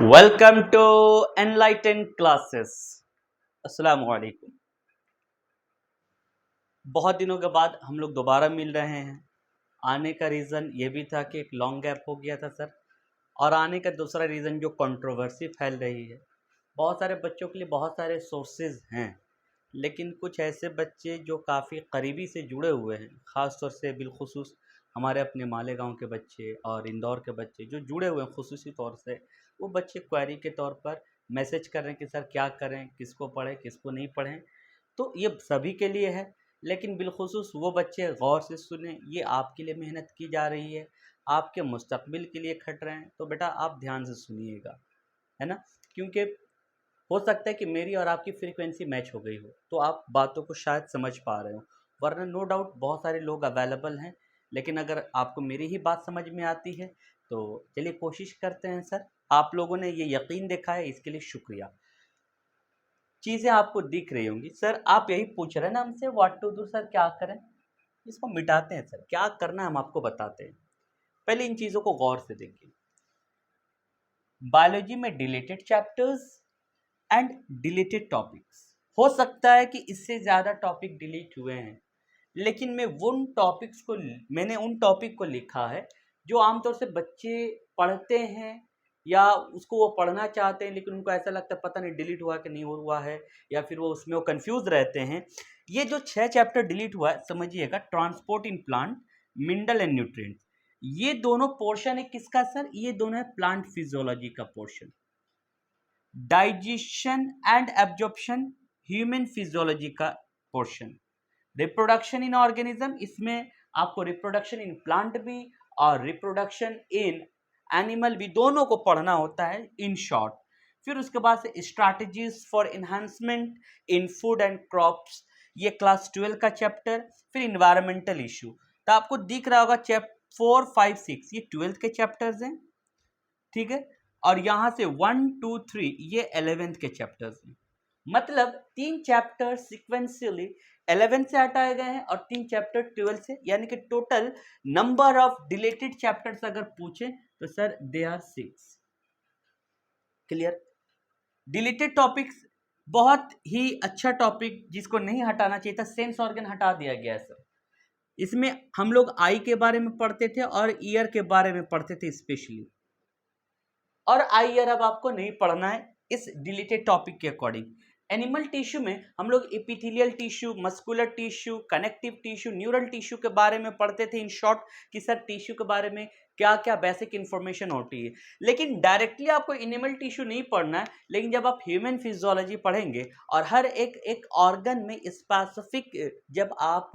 Welcome to enlighten classes. अस्सलाम वालेकुम। बहुत दिनों के बाद हम लोग दोबारा मिल रहे हैं। आने का रीज़न ये भी था कि एक लॉन्ग गैप हो गया था सर, और आने का दूसरा रीज़न जो कंट्रोवर्सी फैल रही है। बहुत सारे बच्चों के लिए बहुत सारे सोर्सेज हैं, लेकिन कुछ ऐसे बच्चे जो काफ़ी करीबी से जुड़े हुए हैं, ख़ास तौर से बिलखुसूस हमारे अपने मालेगांव के बच्चे और इंदौर के बच्चे जो जुड़े हुए हैं खुसूसी तौर से, वो बच्चे क्वेरी के तौर पर मैसेज कर रहे हैं कि सर क्या करें, किसको पढ़ें किसको नहीं पढ़ें। तो ये सभी के लिए है, लेकिन बिलखुसूस वो बच्चे गौर से सुने, ये आपके लिए मेहनत की जा रही है, आपके मुस्तकबिल के लिए खट रहे हैं, तो बेटा आप ध्यान से सुनिएगा, है ना। क्योंकि हो सकता है कि मेरी और आपकी फ्रीक्वेंसी मैच हो गई हो, तो आप बातों को शायद समझ पा रहे हो, वरना नो डाउट बहुत सारे लोग अवेलेबल हैं। लेकिन अगर आपको मेरी ही बात समझ में आती है तो चलिए कोशिश करते हैं सर। आप लोगों ने ये यकीन देखा है, इसके लिए शुक्रिया। चीज़ें आपको दिख रही होंगी सर, आप यही पूछ रहे हैं ना हमसे व्हाट टू डू सर, क्या करें। इसको मिटाते हैं सर, क्या करना है हम आपको बताते हैं। पहले इन चीज़ों को गौर से देखिए। बायोलॉजी में deleted chapters and deleted topics. हो सकता है कि इससे ज़्यादा टॉपिक डिलीट हुए हैं, लेकिन मैंने उन टॉपिक को लिखा है जो आमतौर से बच्चे पढ़ते हैं, या उसको वो पढ़ना चाहते हैं, लेकिन उनको ऐसा लगता है पता नहीं डिलीट हुआ कि नहीं हुआ है, या फिर वो उसमें वो कंफ्यूज रहते हैं। ये जो 6 चैप्टर डिलीट हुआ है, समझिएगा, transport in plant, mineral and nutrient, ये दोनों पोर्शन है किसका सर, ये दोनों है प्लांट फिजियोलॉजी का portion. Digestion and absorption, human physiology का पोर्शन। रिप्रोडक्शन इन ऑर्गेनिज्म, इसमें आपको रिप्रोडक्शन इन प्लांट भी और रिप्रोडक्शन इन एनिमल भी, दोनों को पढ़ना होता है इन शॉर्ट। फिर उसके बाद से strategies for enhancement in food and crops, ये क्लास 12 का चैप्टर। फिर इन्वायरमेंटल इशू, तो आपको दिख रहा होगा चैप्टर 4, 5, 6 ये 12th के चैप्टर्स हैं, ठीक है। और यहां से 1, 2, 3 ये 11th के चैप्टर्स हैं। मतलब 3 चैप्टर सिक्वेंशियली 11 से हटाए गए हैं और 3 चैप्टर 12 से, यानी कि total number of deleted chapters अगर पूछे तो sir they are 6। Clear. Deleted topics बहुत ही अच्छा टॉपिक, जिसको नहीं हटाना चाहिए था, सेंस ऑर्गन हटा दिया गया है सर। इसमें हम लोग आई के बारे में पढ़ते थे और ईयर के बारे में पढ़ते थे स्पेशली, और आई ईयर अब आपको नहीं पढ़ना है इस डिलीटेड टॉपिक के अकॉर्डिंग। एनिमल टिश्यू में हम लोग epithelial tissue, muscular tissue, connective tissue, neural tissue के बारे में पढ़ते थे इन शॉर्ट, कि सर टिश्यू के बारे में क्या क्या बेसिक इंफॉर्मेशन होती है। लेकिन डायरेक्टली आपको एनिमल टिश्यू नहीं पढ़ना है, लेकिन जब आप ह्यूमन फिजियोलॉजी पढ़ेंगे और हर एक एक ऑर्गन में स्पेसिफिक, जब आप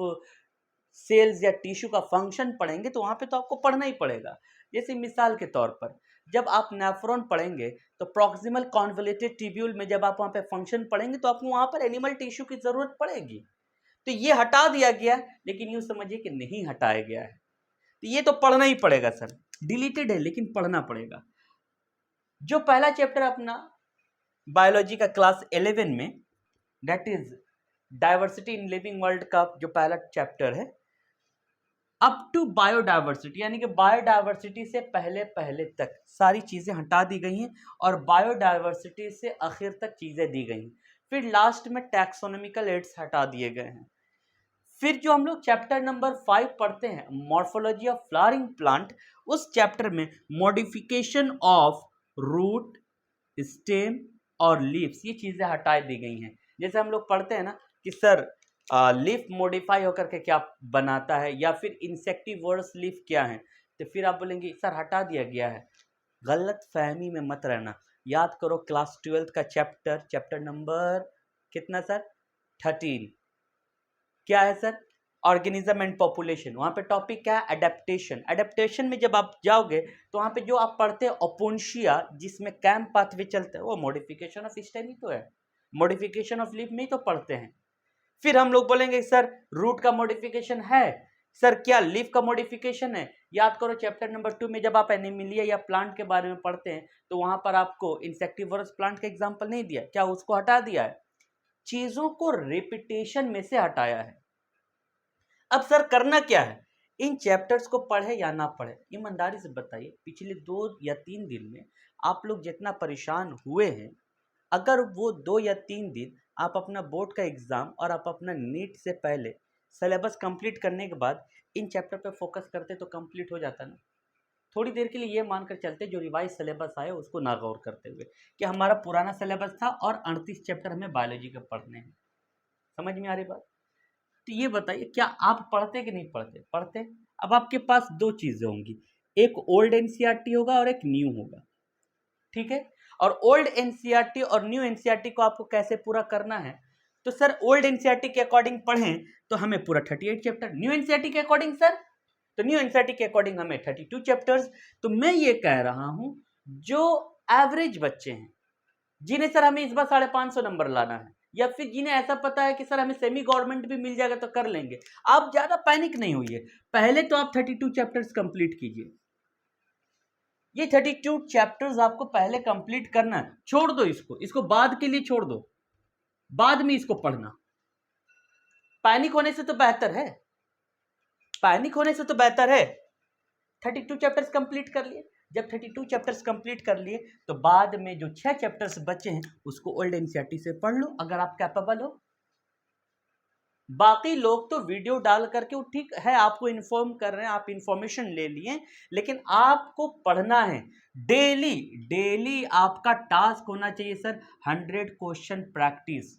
सेल्स या टिश्यू का फंक्शन पढ़ेंगे तो वहां पे तो आपको पढ़ना ही पड़ेगा। जैसे मिसाल के तौर पर जब आप नेफ्रॉन पढ़ेंगे तो प्रॉक्सिमल कॉन्वोल्यूटेड ट्यूब्यूल में जब आप वहां पे फंक्शन पढ़ेंगे तो आपको वहां पर एनिमल टिश्यू की जरूरत पड़ेगी। तो ये हटा दिया गया, लेकिन यूं समझिए कि नहीं हटाया गया है, तो ये तो पढ़ना ही पड़ेगा सर। डिलीटेड है लेकिन पढ़ना पड़ेगा। जो पहला चैप्टर अपना बायोलॉजी का क्लास 11 में, that is diversity in living world का जो पहला चैप्टर है, अप टू बायोडाइवर्सिटी, यानी कि बायोडाइवर्सिटी से पहले पहले तक सारी चीजें हटा दी गई हैं, और बायोडाइवर्सिटी से आखिर तक चीजें दी गई हैं। फिर लास्ट में टैक्सोनॉमिकल एड्स हटा दिए गए हैं। फिर जो हम लोग चैप्टर नंबर 5 पढ़ते हैं, मॉर्फोलॉजी ऑफ फ्लावरिंग प्लांट, उस चैप्टर में मॉडिफिकेशन ऑफ रूट, स्टेम और लीव्स, ये चीजें हटा दी गई हैं। जैसे हम लोग पढ़ते हैं ना कि सर लीफ मॉडिफाई होकर के क्या बनाता है, या फिर इंसेक्टिवर्स लीफ क्या है, तो फिर आप बोलेंगे सर हटा दिया गया है। गलत फहमी में मत रहना। याद करो क्लास 12 का चैप्टर नंबर कितना सर, 13, क्या है सर, ऑर्गेनिज्म एंड पॉपुलेशन। वहां पे टॉपिक क्या है, एडेप्टेशन। एडेप्टेशन में जब आप जाओगे तो वहां पे जो आप पढ़ते हैं ओपोन्शिया, जिसमें कैम्प पाथवे चलता है, वो मॉडिफिकेशन ऑफ स्टेम ही तो है, मॉडिफिकेशन ऑफ लीफ में ही तो पढ़ते हैं। फिर हम लोग बोलेंगे सर रूट का मॉडिफिकेशन है, सर क्या लीफ का मॉडिफिकेशन है। याद करो चैप्टर नंबर 2 में जब आप एनिमिलिया या प्लांट के बारे में पढ़ते हैं तो वहां पर आपको इंसेक्टिवरस प्लांट का एग्जांपल नहीं दिया, क्या उसको हटा दिया है। चीजों को रिपीटेशन में से हटाया है। अब सर करना क्या है, इन चैप्टर्स को पढ़े या ना पढ़े, ईमानदारी से बताइए पिछले 2 या 3 दिन में आप लोग जितना परेशान हुए हैं, अगर वो 2 या 3 दिन आप अपना बोर्ड का एग्ज़ाम और आप अपना नीट से पहले सिलेबस कंप्लीट करने के बाद इन चैप्टर पे फोकस करते तो कंप्लीट हो जाता ना। थोड़ी देर के लिए ये मानकर चलते जो रिवाइज सिलेबस आए उसको ना गौर करते हुए कि हमारा पुराना सिलेबस था और 38 चैप्टर हमें बायोलॉजी के पढ़ने हैं। समझ में आ रही बात? तो ये बताइए क्या आप पढ़ते कि नहीं पढ़ते? पढ़ते। अब आपके पास 2 चीज़ें होंगी, एक ओल्ड एनसीईआरटी होगा और एक न्यू होगा, ठीक है? और ओल्ड एनसीईआरटी और न्यू एनसीईआरटी को आपको कैसे पूरा करना है? तो सर ओल्ड एनसीईआरटी के अकॉर्डिंग पढ़ें तो हमें पूरा 38 चैप्टर, न्यू एनसीईआरटी के अकॉर्डिंग सर तो न्यू एनसीईआरटी के अकॉर्डिंग हमें 32 चैप्टर्स। तो मैं ये कह रहा हूं जो एवरेज बच्चे हैं जिन्हें सर हमें इस बार 550 नंबर लाना है, या फिर जिन्हें ऐसा पता है कि सर हमें सेमी गवर्नमेंट भी मिल जाएगा तो कर लेंगे, आप ज्यादा पैनिक नहीं होइए। पहले तो आप 32 चैप्टर्स कंप्लीट कीजिए। ये 32 चैप्टर्स आपको पहले कंप्लीट करना है। छोड़ दो इसको बाद के लिए छोड़ दो, बाद में इसको पढ़ना। पैनिक होने से तो बेहतर है, पैनिक होने से तो बेहतर है 32 चैप्टर्स कंप्लीट कर लिए। जब 32 चैप्टर्स कंप्लीट कर लिए तो बाद में जो 6 चैप्टर्स बचे हैं उसको ओल्ड एनसीईआरटी से पढ़ लो अगर आप कैपेबल हो। बाकी लोग तो वीडियो डाल करके वो ठीक है आपको इन्फॉर्म कर रहे हैं, आप इंफॉर्मेशन ले लिए, लेकिन आपको पढ़ना है। डेली डेली आपका टास्क होना चाहिए सर 100 क्वेश्चन प्रैक्टिस।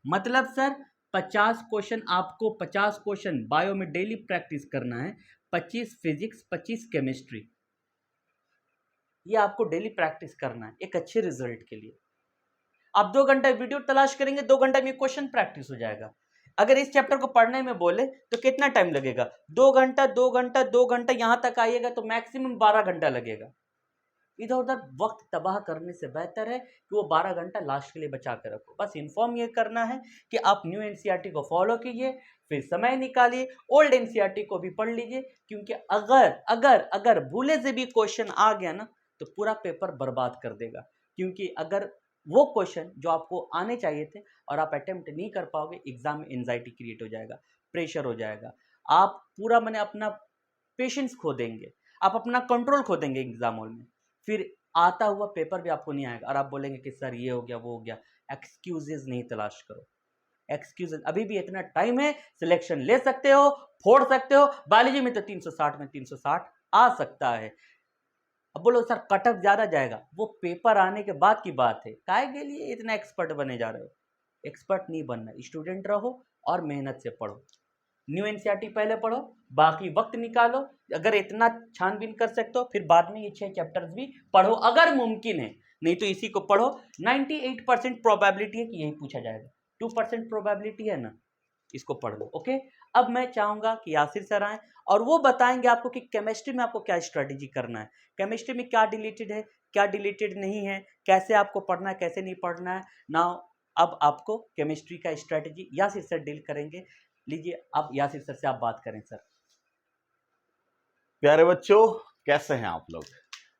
मतलब सर 50 क्वेश्चन, आपको 50 क्वेश्चन बायो में डेली प्रैक्टिस करना है, 25 फिजिक्स 25 केमिस्ट्री, ये आपको डेली प्रैक्टिस करना है एक अच्छे रिजल्ट के लिए। आप 2 घंटा वीडियो तलाश करेंगे, 2 घंटा में क्वेश्चन प्रैक्टिस हो जाएगा। अगर इस चैप्टर को पढ़ने में बोले तो कितना टाइम लगेगा? 2 घंटा 2 घंटा 2 घंटा, यहां तक आइएगा तो मैक्सिमम 12 घंटा लगेगा। इधर उधर वक्त तबाह करने से बेहतर है कि वो 12 घंटा लास्ट के लिए बचा कर रखो। बस इन्फॉर्म ये करना है कि आप न्यू एनसीईआरटी को फॉलो कीजिए, फिर समय निकालिए, ओल्ड एनसीईआरटी को भी पढ़ लीजिए, क्योंकि अगर अगर अगर भूले से भी क्वेश्चन आ गया ना तो पूरा पेपर बर्बाद कर देगा। क्योंकि अगर वो क्वेश्चन जो आपको आने चाहिए थे और आप अटेम्प्ट नहीं कर पाओगे, एग्जाम में एंजाइटी क्रिएट हो जाएगा, प्रेशर हो जाएगा, आप पूरा मैंने अपना पेशेंस खो देंगे, आप अपना कंट्रोल खो देंगे एग्जाम हॉल में, फिर आता हुआ पेपर भी आपको नहीं आएगा और आप बोलेंगे कि सर ये हो गया वो हो गया। एक्सक्यूजेज नहीं तलाश करो, एक्सक्यूजेज अभी भी इतना टाइम है, सिलेक्शन ले सकते हो, फोड़ सकते हो। बायोलॉजी में तो 360 में 360 आ सकता है। अब बोलो सर कट ऑफ ज्यादा जाएगा, वो पेपर आने के बाद की बात है, काहे के लिए इतना एक्सपर्ट बने जा रहे हो? एक्सपर्ट नहीं बनना, स्टूडेंट रहो और मेहनत से पढ़ो। न्यू एनसीईआरटी पहले पढ़ो, बाकी वक्त निकालो, अगर इतना छानबीन कर सकते हो फिर बाद में ये 6 चैप्टर्स भी पढ़ो अगर मुमकिन है, नहीं तो इसी को पढ़ो। 98% प्रोबेबिलिटी है कि यही पूछा जाएगा, 2% प्रोबेबिलिटी है ना, इसको पढ़ लो। ओके, अब मैं चाहूंगा कि यासिर सर आए और वो बताएंगे आपको कि केमिस्ट्री में आपको क्या स्ट्रेटेजी करना है, केमिस्ट्री में क्या डिलीटेड है क्या डिलीटेड नहीं है, कैसे आपको पढ़ना है कैसे नहीं पढ़ना है। नाउ अब आपको केमिस्ट्री का स्ट्रेटेजी यासिर सर डील करेंगे। लीजिए अब यासिर सर से आप बात करें सर। प्यारे बच्चों, कैसे हैं आप लोग?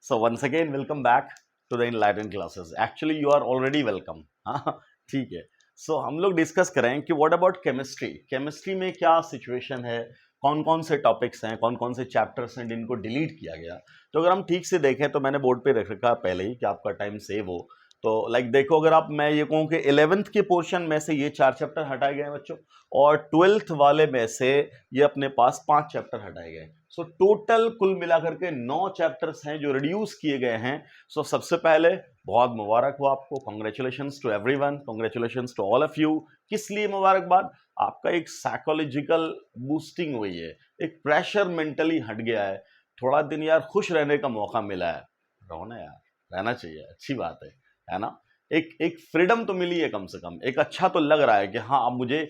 So once again welcome back to the enlighten classes. Actually you are already welcome. हाँ, ठीक है। सो हम लोग डिस्कस करें कि व्हाट अबाउट केमिस्ट्री, केमिस्ट्री में क्या सिचुएशन है, कौन कौन से टॉपिक्स हैं, कौन कौन से चैप्टर्स हैं जिनको डिलीट किया गया। तो अगर हम ठीक से देखें तो मैंने बोर्ड पे रख रखा पहले ही कि आपका टाइम सेव हो। तो लाइक देखो, अगर आप मैं ये कहूँ कि 11th के पोर्शन में से ये 4 चैप्टर हटाए गए हैं बच्चों, और 12th वाले में से ये अपने पास 5 चैप्टर हटाए गए। सो टोटल कुल मिलाकर के 9 चैप्टर्स हैं जो रिड्यूस किए गए हैं। सो सबसे पहले बहुत मुबारक हो आपको, congratulations to everyone, congratulations to all of you. किस लिए मुबारकबाद? आपका एक साइकोलॉजिकल बूस्टिंग हुई है, एक प्रेशर मेंटली हट गया है, थोड़ा दिन यार खुश रहने का मौका मिला है। रहो ना यार, रहना चाहिए, अच्छी बात है ना। एक फ्रीडम तो मिली है, कम से कम एक अच्छा तो लग रहा है कि हाँ अब मुझे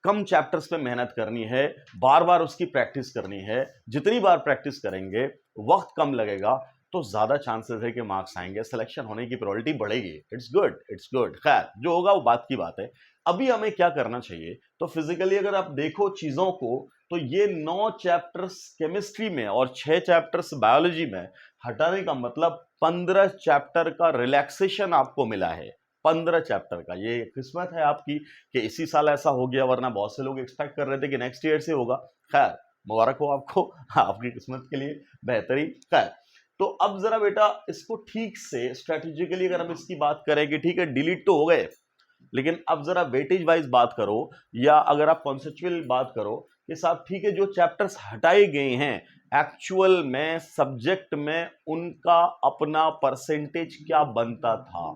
कम चैप्टर्स पे मेहनत करनी है, बार बार उसकी प्रैक्टिस करनी है। जितनी बार प्रैक्टिस करेंगे, वक्त कम लगेगा, तो ज्यादा चांसेस है कि मार्क्स आएंगे, सिलेक्शन होने की प्रोबेबिलिटी बढ़ेगी। It's good, it's good. खैर, जो होगा वो बात की बात है। अभी हमें क्या करना चाहिए? तो फिजिकली अगर आप देखो चीजों को, तो ये 9 चैप्टर्स केमिस्ट्री में और 6 चैप्टर्स बायोलॉजी में हटाने का मतलब 15 चैप्टर का रिलैक्सेशन आपको मिला है। 15 चैप्टर का, ये किस्मत है आपकी कि इसी साल ऐसा हो गया, वरना बहुत से लोग एक्सपेक्ट कर रहे थे कि नेक्स्ट ईयर से होगा। खैर, मुबारक हो आपको, आपकी किस्मत के लिए बेहतरीन। खैर, तो अब जरा बेटा इसको ठीक से स्ट्रेटेजिकली अगर हम इसकी बात करें कि ठीक है डिलीट तो हो गए, लेकिन अब जरा वेटेज वाइज बात करो, या अगर आप कॉन्सेप्चुअल बात करो कि साहब ठीक है जो चैप्टर्स हटाए गए हैं एक्चुअल में सब्जेक्ट में उनका अपना परसेंटेज क्या बनता था।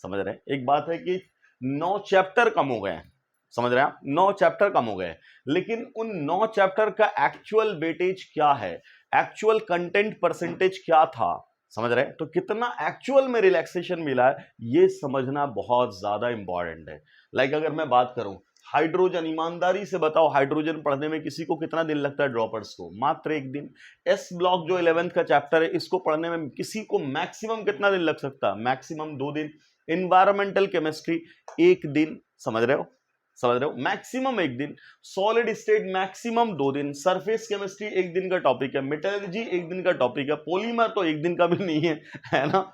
समझ रहे हैं, एक बात है कि 9 चैप्टर कम हो गए, समझ रहे हैं आप, 9 चैप्टर कम हो गए, लेकिन उन 9 चैप्टर का एक्चुअल वेटेज क्या है, एक्चुअल कंटेंट परसेंटेज क्या था, समझ रहे हैं। तो कितना एक्चुअल में रिलैक्सेशन मिला है ये समझना बहुत ज्यादा इंपॉर्टेंट है। लाइक अगर मैं बात करूं हाइड्रोजन, ईमानदारी से बताओ हाइड्रोजन पढ़ने में किसी को कितना दिन लगता है ड्रॉपर्स को? मात्र 1 दिन। एस ब्लॉक जो 11th का चैप्टर है इसको पढ़ने में किसी को मैक्सिमम कितना दिन लग सकता है? मैक्सिमम 2 दिन। इन्वायरमेंटल केमिस्ट्री 1 दिन, समझ रहे हो, समझ रहे हो, मैक्सिमम 1 दिन। सॉलिड स्टेट मैक्सिमम 2 दिन। सरफेस केमिस्ट्री 1 दिन का टॉपिक है। मेटलर्जी 1 दिन का टॉपिक है। पॉलीमर तो 1 दिन का भी नहीं है ना।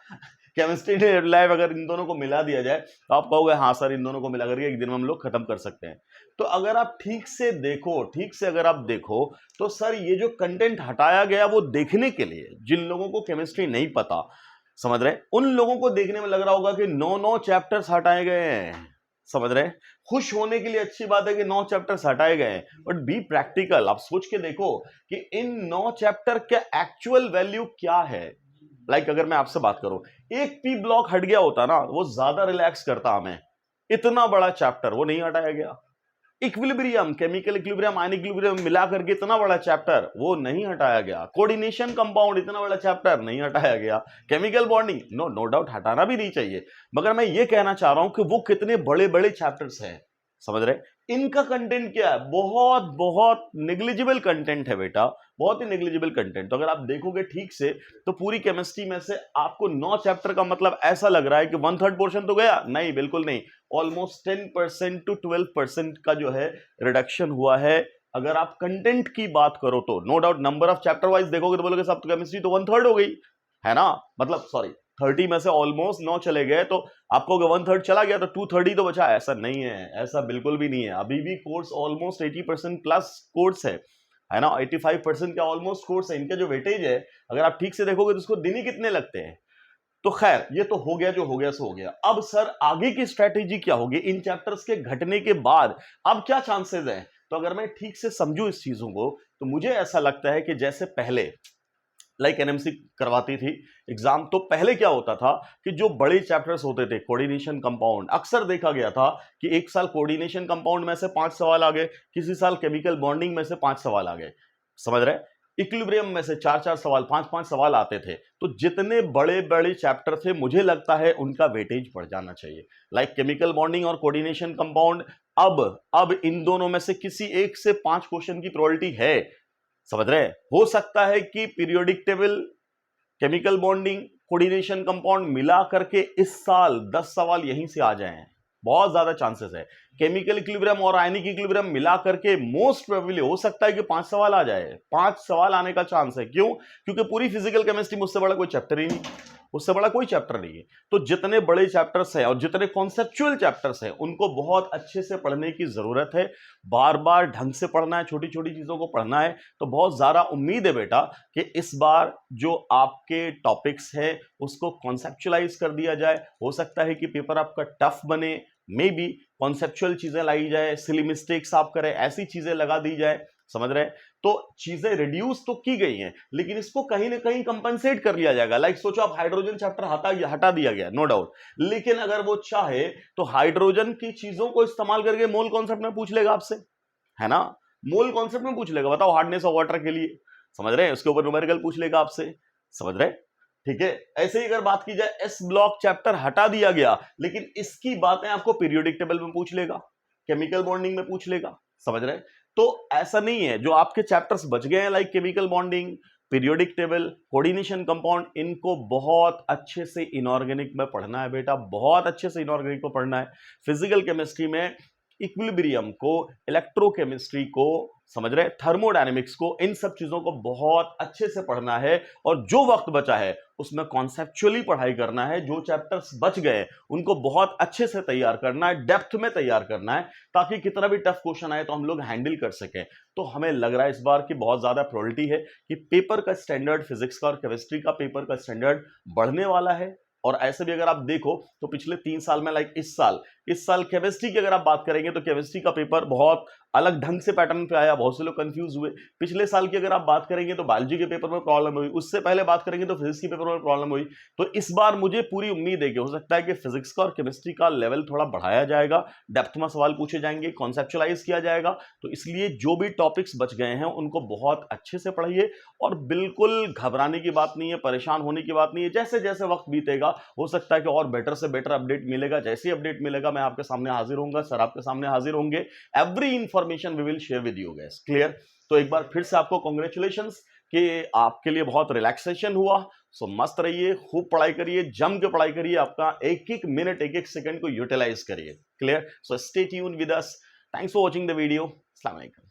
केमिस्ट्री लैब अगर इन दोनों को मिला दिया जाए तो आप कहोगे हाँ सर इन दोनों को मिला करके 1 दिन में हम लोग खत्म कर सकते हैं। तो अगर आप ठीक से देखो, ठीक से अगर आप देखो तो सर ये जो कंटेंट हटाया गया वो देखने के लिए जिन लोगों को केमिस्ट्री नहीं पता, समझ रहे, उन लोगों को देखने में लग रहा होगा कि 9 चैप्टर्स हटाए गए हैं, समझ रहे। खुश होने के लिए अच्छी बात है कि 9 चैप्टर्स हटाए गए हैं, बट बी प्रैक्टिकल। आप सोच के देखो कि इन 9 चैप्टर का एक्चुअल वैल्यू क्या है। लाइक अगर मैं आपसे बात करूं एक पी ब्लॉक हट गया होता ना वो ज्यादा रिलैक्स करता हमें। इतना बड़ा चैप्टर वो नहीं हटाया गया। Equilibrium, chemical equilibrium, ionic equilibrium मिला करके इतना बड़ा चैप्टर वो नहीं हटाया गया। कोऑर्डिनेशन कंपाउंड इतना बड़ा चैप्टर नहीं हटाया गया। केमिकल बॉन्डिंग नो डाउट हटाना भी नहीं चाहिए, मगर मैं ये कहना चाह रहा हूं कि वो कितने बड़े बड़े चैप्टर्स हैं, समझ रहे। इनका कंटेंट क्या है? बहुत बहुत नेग्लिजिबल कंटेंट है बेटा, बहुत ही नेग्लिजिबल कंटेंट। तो अगर आप देखोगे ठीक से तो पूरी केमिस्ट्री में से आपको 9 चैप्टर का मतलब ऐसा लग रहा है कि 1/3 पोर्शन तो गया, नहीं बिल्कुल नहीं। ऑलमोस्ट 10% टू 12% का जो है रिडक्शन हुआ है। अगर आप कंटेंट की बात करो तो no doubt number of chapter wise देखोगे तो बोलोगे सब तो केमिस्ट्री तो 1/3 हो गई है ना, मतलब सॉरी 30 में से ऑलमोस्ट 9 चले गए तो आपको 1/3 चला गया तो 2/3 तो बचा। ऐसा नहीं है, ऐसा बिल्कुल भी नहीं है। अभी भी कोर्स ऑलमोस्ट 80% प्लस कोर्स है ना, 85% का ऑलमोस्ट कोर्स है। इनका जो वेटेज है अगर आप ठीक से देखोगे तो उसको दिन ही कितने लगते हैं। तो खैर ये तो हो गया, जो हो गया सो हो गया। अब सर आगे की स्ट्रेटेजी क्या होगी इन चैप्टर्स के घटने के बाद? अब क्या चांसेस हैं? तो अगर मैं ठीक से समझूं इस चीजों को तो मुझे ऐसा लगता है कि जैसे पहले लाइक एनएमसी करवाती थी एग्जाम, तो पहले क्या होता था कि जो बड़े चैप्टर्स होते थे कोऑर्डिनेशन कंपाउंड, अक्सर देखा गया था कि एक साल कोऑर्डिनेशन कंपाउंड में से 5 सवाल आ गए, किसी साल केमिकल बॉन्डिंग में से 5 सवाल आ गए, समझ रहे। इक्विलिब्रियम में से 4-4 सवाल, 5-5 सवाल आते थे। तो जितने बड़े बड़े चैप्टर थे मुझे लगता है उनका वेटेज बढ़ जाना चाहिए। लाइक केमिकल बॉन्डिंग और कोऑर्डिनेशन कंपाउंड, अब इन दोनों में से किसी एक से 5 क्वेश्चन की प्रोबेबिलिटी है, समझ रहे। हो सकता है कि periodic table, chemical bonding, coordination compound मिला करके इस साल 10 सवाल यहीं से आ जाएं, बहुत ज्यादा चांसेस है। केमिकल इक्विलिब्रियम और आयनिक इक्विलिब्रियम मिला करके मोस्ट प्रोबेबली हो सकता है कि 5 सवाल आ जाए। 5 सवाल आने का चांस है। क्यों? क्योंकि पूरी फिजिकल केमिस्ट्री मुझसे बड़ा कोई चैप्टर ही नहीं, उससे बड़ा कोई चैप्टर नहीं है। तो जितने बड़े चैप्टर्स हैं और जितने कॉन्सेप्चुअल चैप्टर्स हैं उनको बहुत अच्छे से पढ़ने की जरूरत है। बार बार ढंग से पढ़ना है, छोटी छोटी चीजों को पढ़ना है। तो बहुत ज्यादा उम्मीद है बेटा कि इस बार जो आपके टॉपिक्स है उसको कॉन्सेप्चुअलाइज कर दिया जाए। हो सकता है कि पेपर आपका टफ बने, मे बी कॉन्सेप्चुअल चीजें लाई जाए, सिली मिस्टेक्स आप करें, ऐसी चीजें लगा दी जाए, समझ रहे हैं। तो चीजें रिड्यूस तो की गई हैं लेकिन इसको कहीं ना कहीं कंपनसेट कर लिया जाएगा। लाइक सोचो आप हाइड्रोजन चैप्टर हटा दिया गया, नो डाउट, लेकिन अगर वो चाहे तो हाइड्रोजन की चीजों को इस्तेमाल करके मोल कॉन्सेप्ट में पूछ लेगा आपसे, है ना। मोल कॉन्सेप्ट में पूछ लेगा, बताओ हार्डनेस ऑफ वाटर के लिए, समझ रहे हैं, उसके ऊपर न्यूमेरिकल पूछ लेगा आपसे, समझ रहे हैं। ठीक है, ऐसे ही अगर बात की जाए एस ब्लॉक चैप्टर हटा दिया गया लेकिन इसकी बातें आपको पीरियोडिक टेबल में पूछ लेगा, केमिकल बॉन्डिंग में पूछ लेगा, समझ रहे हैं। तो ऐसा नहीं है, जो आपके चैप्टर्स बच गए हैं like chemical bonding, periodic table, coordination compound, इनको बहुत अच्छे से इनऑर्गेनिक में पढ़ना है बेटा, बहुत अच्छे से इनऑर्गेनिक को पढ़ना है। फिजिकल केमिस्ट्री में इक्विलिब्रियम को, इलेक्ट्रोकेमिस्ट्री को, समझ रहे, थर्मोडायनेमिक्स को, इन सब चीजों को बहुत अच्छे से पढ़ना है और जो वक्त बचा है उसमें कॉन्सेप्चुअली पढ़ाई करना है। जो चैप्टर्स बच गए उनको बहुत अच्छे से तैयार करना है, डेप्थ में तैयार करना है, ताकि कितना भी टफ क्वेश्चन आए तो हम लोग हैंडल कर सकें। तो हमें लग रहा है इस बार की बहुत ज्यादा प्रोबेबिलिटी है कि पेपर का स्टैंडर्ड, फिजिक्स का और केमिस्ट्री का पेपर का स्टैंडर्ड बढ़ने वाला है। और ऐसे भी अगर आप देखो तो पिछले 3 साल में, लाइक इस साल केमिस्ट्री की अगर आप बात करेंगे तो केमिस्ट्री का पेपर बहुत अलग ढंग से पैटर्न पे आया, बहुत से लोग कंफ्यूज हुए। पिछले साल की अगर आप बात करेंगे तो बायोलॉजी के पेपर में प्रॉब्लम हुई, उससे पहले बात करेंगे तो फिजिक्स के पेपर में प्रॉब्लम हुई। तो इस बार मुझे पूरी उम्मीद है कि हो सकता है कि फिजिक्स का और केमिस्ट्री का लेवल थोड़ा बढ़ाया जाएगा, डेप्थ में सवाल पूछे जाएंगे, कॉन्सेप्चुअलाइज किया जाएगा। तो इसलिए जो भी टॉपिक्स बच गए हैं उनको बहुत अच्छे से पढ़िए और बिल्कुल घबराने की बात नहीं है, परेशान होने की बात नहीं है। जैसे जैसे वक्त बीतेगा हो सकता है कि और बेटर से बेटर अपडेट मिलेगा। जैसे ही अपडेट मिलेगा मैं आपके सामने हाजिर होऊंगा, सर आपके सामने हाजिर होंगे। Every information we will share with you guys, clear. तो एक बार फिर से आपको कांग्रेचुलेशंस कि आपके लिए बहुत रिलैक्सेशन हुआ। सो मस्त रहिए, खूब पढ़ाई करिए, जम के पढ़ाई करिए, आपका एक एक मिनट, एक एक सेकंड को यूटिलाइज करिए, clear. So stay tuned with us. Thanks for watching the video. अस्सलाम वालेकुम।